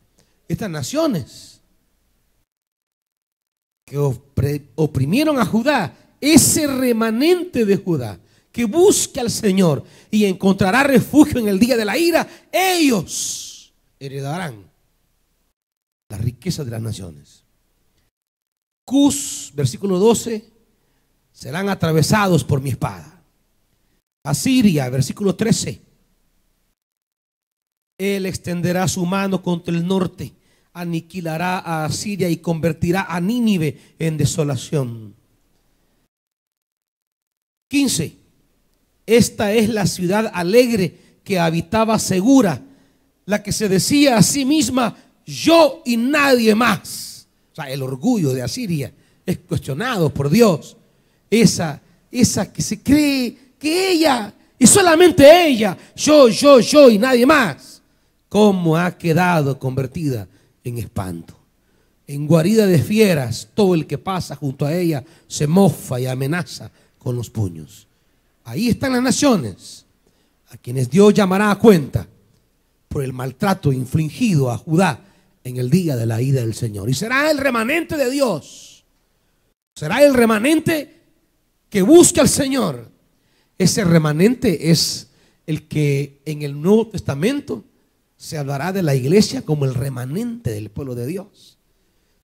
A: Estas naciones que oprimieron a Judá, ese remanente de Judá que busque al Señor y encontrará refugio en el día de la ira, ellos heredarán las riquezas de las naciones. Cus, versículo 12, serán atravesados por mi espada. Asiria, versículo 13, él extenderá su mano contra el norte, aniquilará a Asiria y convertirá a Nínive en desolación. 15, esta es la ciudad alegre que habitaba segura, la que se decía a sí misma: yo y nadie más. O sea, el orgullo de Asiria es cuestionado por Dios. Esa que se cree que ella, y solamente ella, yo y nadie más, cómo ha quedado convertida en espanto, en guarida de fieras. Todo el que pasa junto a ella se mofa y amenaza con los puños. Ahí están las naciones a quienes Dios llamará a cuenta por el maltrato infligido a Judá en el día de la ira del Señor. Y será el remanente de Dios, será el remanente que busca al Señor. Ese remanente es el que en el Nuevo Testamento se hablará de la iglesia como el remanente del pueblo de Dios.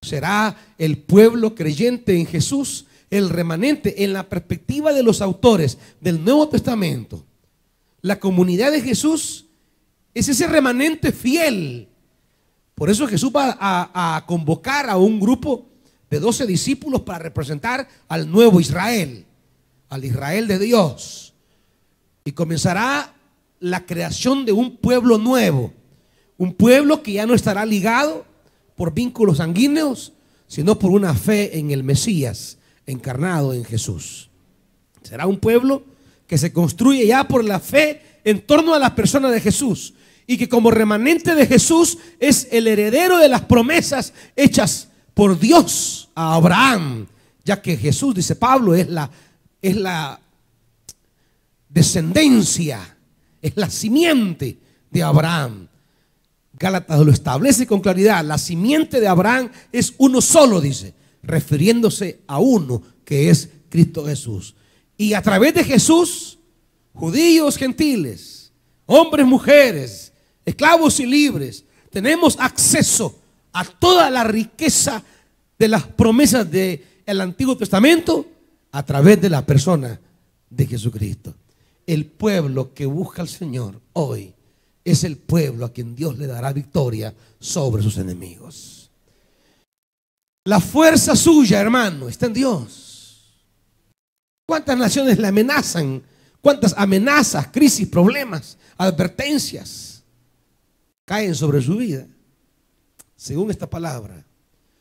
A: Será el pueblo creyente en Jesús el remanente en la perspectiva de los autores del Nuevo Testamento. La comunidad de Jesús es ese remanente fiel. Por eso Jesús va a convocar a un grupo de 12 discípulos para representar al nuevo Israel, al Israel de Dios. Y comenzará la creación de un pueblo nuevo, un pueblo que ya no estará ligado por vínculos sanguíneos, sino por una fe en el Mesías encarnado en Jesús. Será un pueblo que se construye ya por la fe en torno a la persona de Jesús, y que como remanente de Jesús es el heredero de las promesas hechas por Dios a Abraham, ya que Jesús, dice Pablo, es la descendencia, es la simiente de Abraham. Gálatas lo establece con claridad: la simiente de Abraham es uno solo, dice, refiriéndose a uno que es Cristo Jesús. Y a través de Jesús, judíos, gentiles, hombres, mujeres, esclavos y libres, tenemos acceso a toda la riqueza de las promesas del Antiguo Testamento a través de la persona de Jesucristo. El pueblo que busca al Señor hoy es el pueblo a quien Dios le dará victoria sobre sus enemigos. La fuerza suya, hermano, está en Dios. ¿Cuántas naciones le amenazan? ¿Cuántas amenazas, crisis, problemas, advertencias caen sobre su vida? Según esta palabra,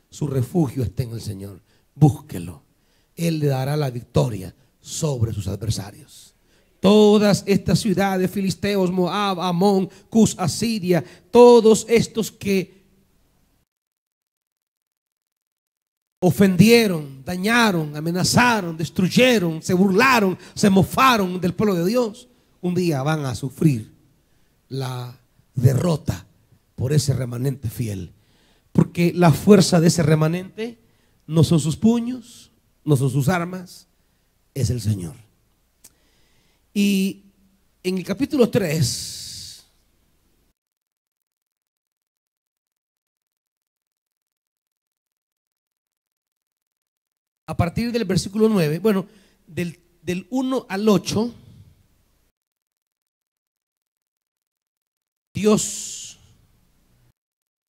A: su refugio está en el Señor. Búsquelo. Él le dará la victoria sobre sus adversarios. Todas estas ciudades, filisteos, Moab, Amón, Cus, Asiria, todos estos que ofendieron, dañaron, amenazaron, destruyeron, se burlaron, se mofaron del pueblo de Dios, un día van a sufrir la derrota por ese remanente fiel. Porque la fuerza de ese remanente no son sus puños, no son sus armas, es el Señor. Y en el capítulo 3, a partir del versículo 9, bueno, del 1 al 8, Dios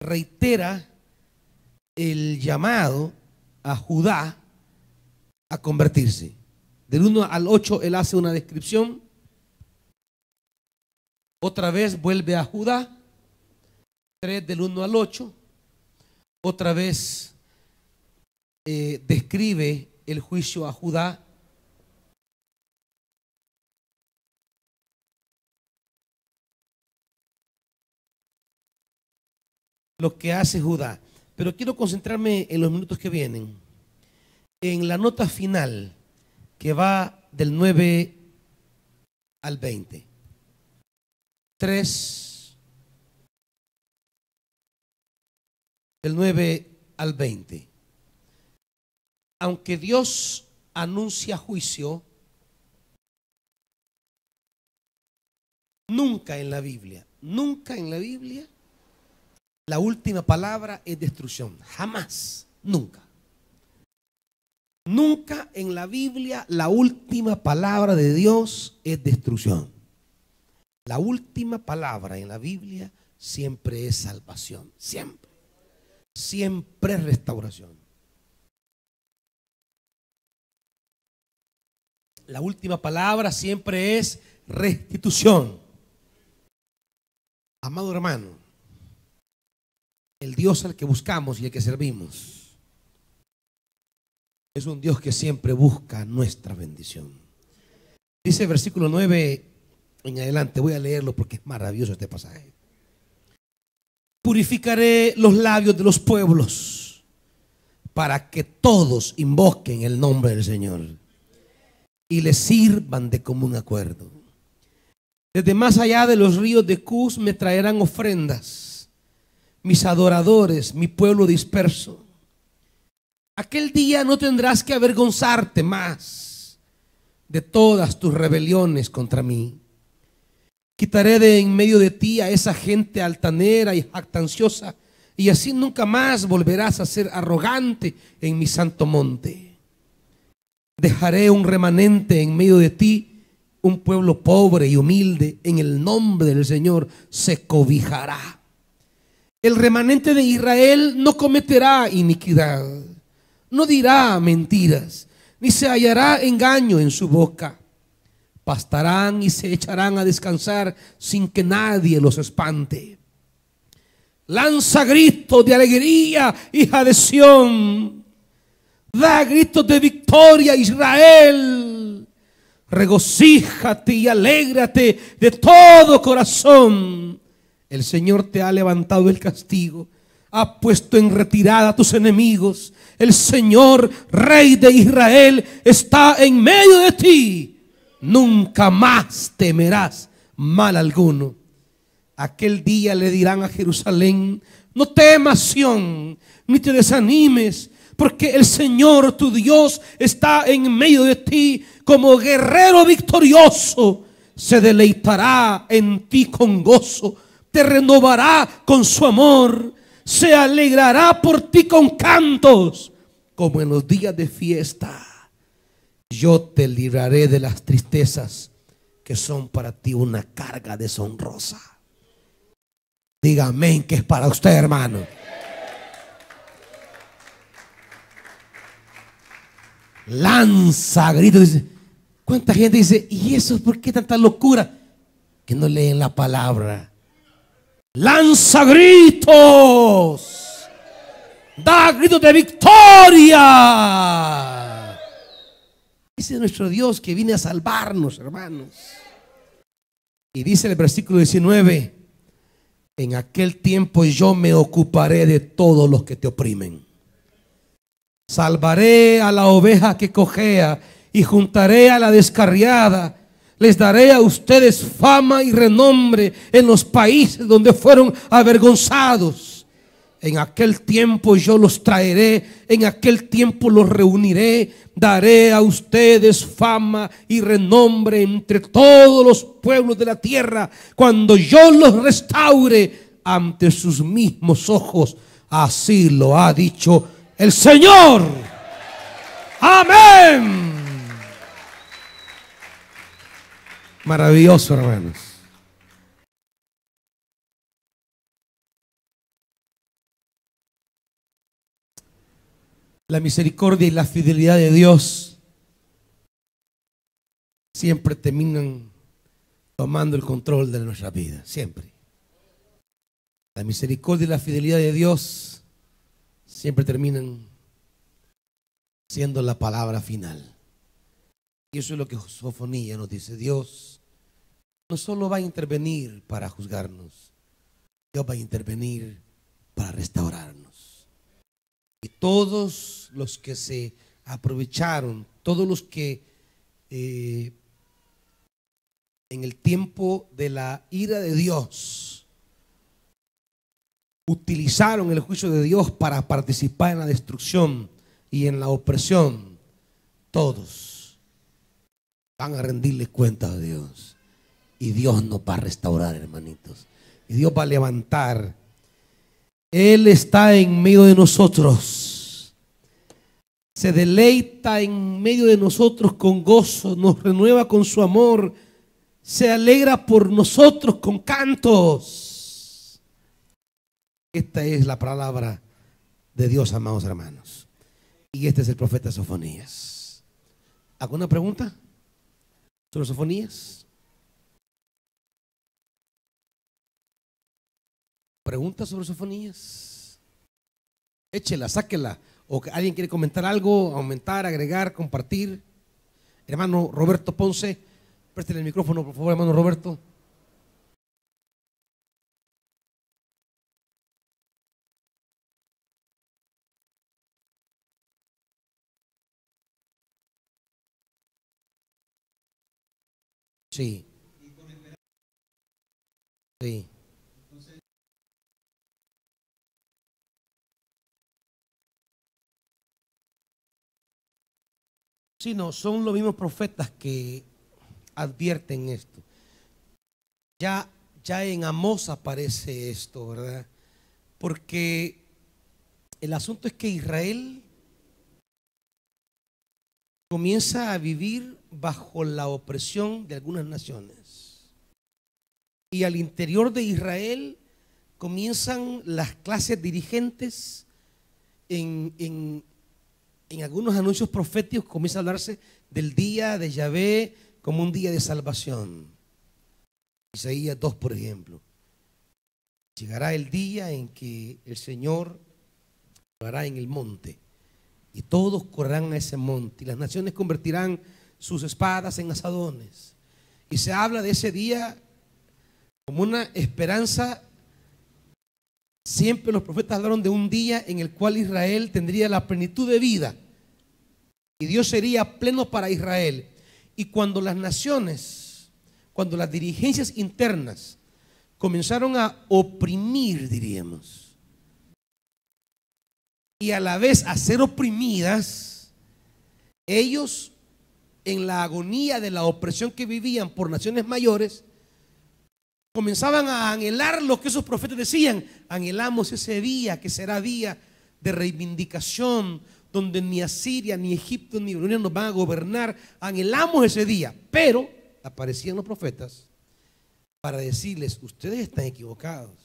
A: reitera el llamado a Judá a convertirse. Del 1 al 8 él hace una descripción. Otra vez vuelve a Judá. 3 del 1 al 8. Otra vez describe el juicio a Judá. Lo que hace Judá. Pero quiero concentrarme en los minutos que vienen, en la nota final que va del 9 al 20. 3 del 9 al 20. Aunque Dios anuncia juicio, nunca en la Biblia, la última palabra es destrucción. Jamás, nunca. Nunca en la Biblia la última palabra de Dios es destrucción. La última palabra en la Biblia siempre es salvación. Siempre. Siempre es restauración. La última palabra siempre es restitución. Amado hermano, el Dios al que buscamos y al que servimos es un Dios que siempre busca nuestra bendición. Dice el versículo 9 en adelante, voy a leerlo porque es maravilloso este pasaje. Purificaré los labios de los pueblos para que todos invoquen el nombre del Señor y le sirvan de común acuerdo. Desde más allá de los ríos de Cus me traerán ofrendas mis adoradores, mi pueblo disperso. Aquel día no tendrás que avergonzarte más de todas tus rebeliones contra mí. Quitaré de en medio de ti a esa gente altanera y jactanciosa, y así nunca más volverás a ser arrogante en mi santo monte. Dejaré un remanente en medio de ti, un pueblo pobre y humilde, en el nombre del Señor se cobijará. El remanente de Israel no cometerá iniquidad, no dirá mentiras, ni se hallará engaño en su boca. Pastarán y se echarán a descansar sin que nadie los espante. Lanza gritos de alegría, hija de Sión. Da gritos de victoria, Israel. Regocíjate y alégrate de todo corazón. El Señor te ha levantado el castigo, ha puesto en retirada a tus enemigos. El Señor, Rey de Israel, está en medio de ti. Nunca más temerás mal alguno. Aquel día le dirán a Jerusalén: no temas, Sión, ni te desanimes, porque el Señor tu Dios está en medio de ti como guerrero victorioso. Se deleitará en ti con gozo, te renovará con su amor, se alegrará por ti con cantos, como en los días de fiesta. Yo te libraré de las tristezas que son para ti una carga deshonrosa. Diga amén, que es para usted, hermano. Lanza gritos. Dice, ¿cuánta gente dice, y eso por qué tanta locura? Que no leen la palabra. Lanza gritos, da gritos de victoria. Ese es nuestro Dios que viene a salvarnos, hermanos. Y dice el versículo 19: en aquel tiempo yo me ocuparé de todos los que te oprimen. Salvaré a la oveja que cojea y juntaré a la descarriada. Les daré a ustedes fama y renombre en los países donde fueron avergonzados. En aquel tiempo yo los traeré, en aquel tiempo los reuniré. Daré a ustedes fama y renombre entre todos los pueblos de la tierra, cuando yo los restaure ante sus mismos ojos. Así lo ha dicho el Señor. Amén. Maravilloso, hermanos. La misericordia y la fidelidad de Dios siempre terminan tomando el control de nuestra vida, siempre. La misericordia y la fidelidad de Dios siempre terminan siendo la palabra final. Y eso es lo que Sofonía nos dice. Dios no solo va a intervenir para juzgarnos, Dios va a intervenir para restaurarnos. Y todos los que se aprovecharon, todos los que en el tiempo de la ira de Dios utilizaron el juicio de Dios para participar en la destrucción y en la opresión, todos van a rendirle cuenta a Dios. Y Dios nos va a restaurar, hermanitos. Y Dios va a levantar. Él está en medio de nosotros. Se deleita en medio de nosotros con gozo. Nos renueva con su amor. Se alegra por nosotros con cantos. Esta es la palabra de Dios, amados hermanos. Y este es el profeta Sofonías. ¿Alguna pregunta sobre Sofonías? ¿Preguntas sobre Sofonías? Échela, sáquela. O que alguien quiere comentar algo, aumentar, agregar, compartir. Hermano Roberto Ponce, préstele el micrófono, por favor, hermano Roberto. Sí. Sí. Sí, no, son los mismos profetas que advierten esto. Ya en Amós aparece esto, ¿verdad? Porque el asunto es que Israel comienza a vivir bajo la opresión de algunas naciones. Y al interior de Israel comienzan las clases dirigentes en algunos anuncios proféticos comienza a hablarse del día de Yahvé como un día de salvación. Isaías 2, por ejemplo. Llegará el día en que el Señor hará en el monte y todos correrán a ese monte y las naciones convertirán sus espadas en asadones. Y se habla de ese día como una esperanza. Siempre los profetas hablaron de un día en el cual Israel tendría la plenitud de vida y Dios sería pleno para Israel. Y cuando las naciones, cuando las dirigencias internas comenzaron a oprimir, diríamos, y a la vez a ser oprimidas, ellos en la agonía de la opresión que vivían por naciones mayores, comenzaban a anhelar lo que esos profetas decían. Anhelamos ese día que será día de reivindicación, donde ni Asiria, ni Egipto, ni Babilonia nos van a gobernar. Anhelamos ese día. Pero aparecían los profetas para decirles: ustedes están equivocados.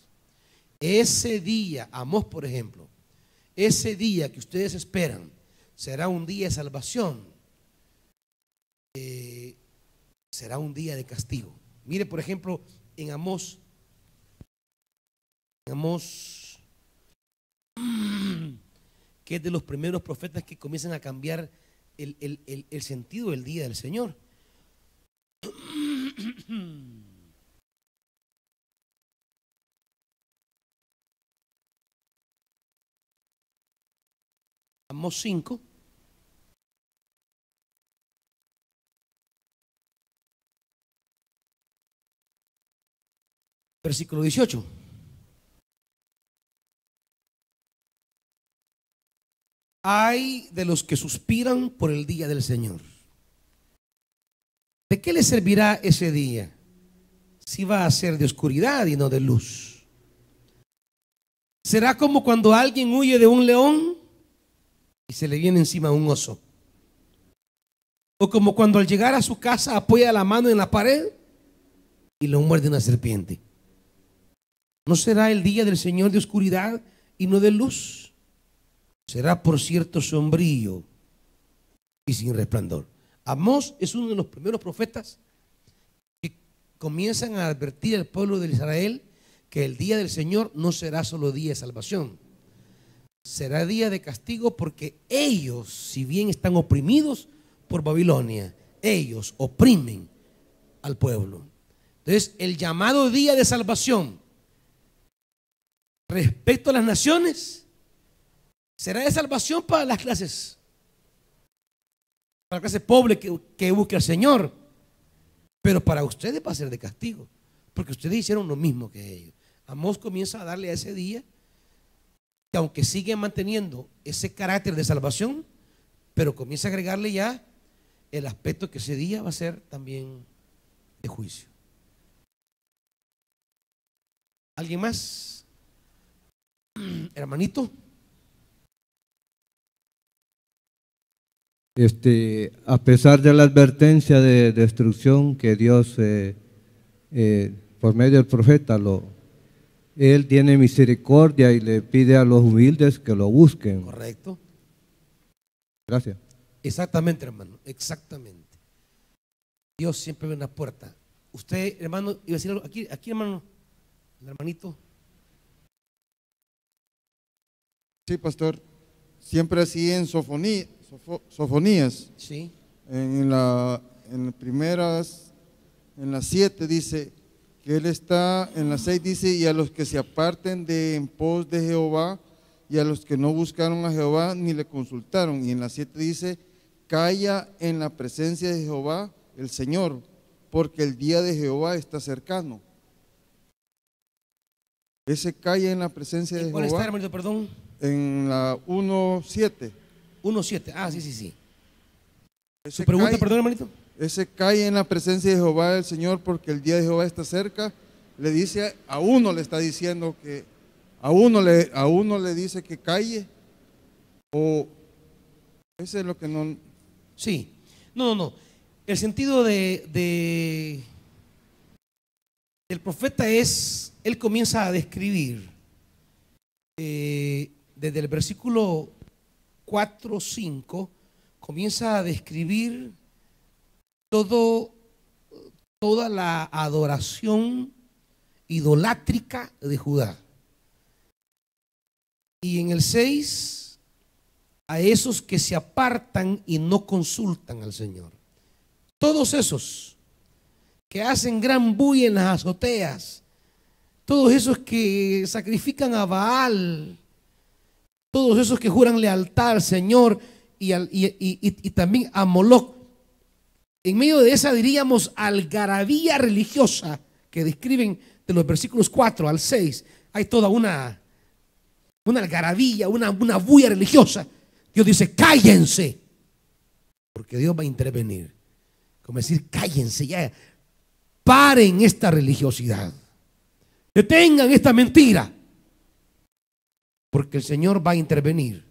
A: Ese día, Amós por ejemplo, ese día que ustedes esperan será un día de salvación, será un día de castigo. Mire por ejemplo en Amós, que es de los primeros profetas que comienzan a cambiar el sentido del día del Señor. Amós 5. Versículo 18. Ay de los que suspiran por el día del Señor. ¿De qué les servirá ese día si va a ser de oscuridad y no de luz? Será como cuando alguien huye de un león y se le viene encima un oso, o como cuando al llegar a su casa apoya la mano en la pared y lo muerde una serpiente. ¿No será el día del Señor de oscuridad y no de luz? Será por cierto sombrío y sin resplandor. Amós es uno de los primeros profetas que comienzan a advertir al pueblo de Israel que el día del Señor no será solo día de salvación, será día de castigo, porque ellos, si bien están oprimidos por Babilonia, ellos oprimen al pueblo. Entonces, el llamado día de salvación respecto a las naciones será de salvación para las clases, para la clase pobre que busque al Señor, pero para ustedes va a ser de castigo, porque ustedes hicieron lo mismo que ellos. Amós comienza a darle a ese día, que aunque sigue manteniendo ese carácter de salvación, pero comienza a agregarle ya el aspecto que ese día va a ser también de juicio. ¿Alguien más? Hermanito.
B: A pesar de la advertencia de destrucción que Dios por medio del profeta Él tiene misericordia y le pide a los humildes que lo busquen.
A: Correcto.
B: Gracias.
A: Exactamente, hermano, exactamente. Dios siempre ve una puerta. Usted, hermano, iba a decir algo. Aquí, hermano, el hermanito.
C: Sí, pastor. Siempre así en Sofonías.
A: Sí.
C: En las primeras, en las 7 dice que Él está, en las 6 dice, y a los que se aparten de en pos de Jehová, y a los que no buscaron a Jehová ni le consultaron. Y en las 7 dice, calla en la presencia de Jehová el Señor, porque el día de Jehová está cercano. Ese calla en la presencia de Jehová.
A: ¿Cuál está, hermanito, perdón?
C: En la 1:7.
A: 1:7. Ah, sí.
C: Ese
A: ¿Su pregunta,
C: cae,
A: perdón, hermanito?
C: Ese cae en la presencia de Jehová el Señor, porque el día de Jehová está cerca. Le dice, a uno le está diciendo que, a uno le dice que calle, o ese es lo que no.
A: Sí. No. El sentido del profeta es, él comienza a describir desde el versículo 4, 5, comienza a describir toda la adoración idolátrica de Judá. Y en el 6, a esos que se apartan y no consultan al Señor. Todos esos que hacen gran bulla en las azoteas, todos esos que sacrifican a Baal, todos esos que juran lealtad al Señor y también a Moloc. En medio de esa, diríamos, algarabía religiosa que describen de los versículos 4 al 6, hay toda una algarabía, una bulla religiosa. Dios dice, cállense, porque Dios va a intervenir. Como decir, cállense ya, paren esta religiosidad, detengan esta mentira, porque el Señor va a intervenir.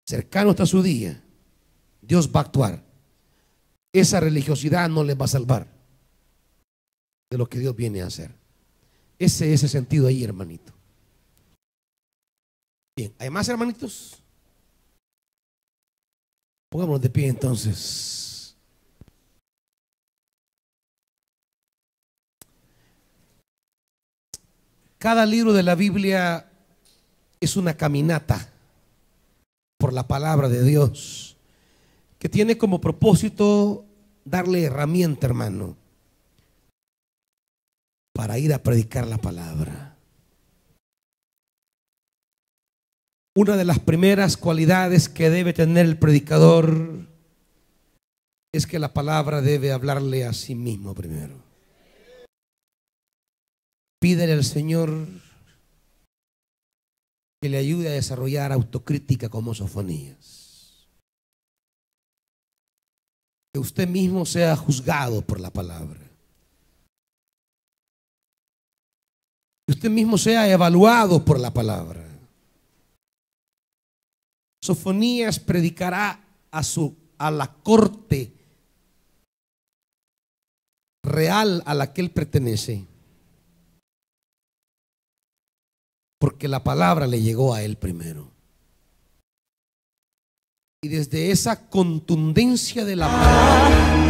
A: Cercano está su día, Dios va a actuar. Esa religiosidad no les va a salvar de lo que Dios viene a hacer. Ese es el sentido ahí, hermanito. Bien, ¿hay más, hermanitos? Pongámonos de pie entonces. Cada libro de la Biblia es una caminata por la palabra de Dios, que tiene como propósito darle herramienta, hermano, para ir a predicar la palabra. Una de las primeras cualidades que debe tener el predicador es que la palabra debe hablarle a sí mismo primero. Pídele al Señor que le ayude a desarrollar autocrítica como Sofonías. Que usted mismo sea juzgado por la palabra. Que usted mismo sea evaluado por la palabra. Sofonías predicará a la corte real a la que él pertenece, porque la palabra le llegó a él primero. Y desde esa contundencia de la palabra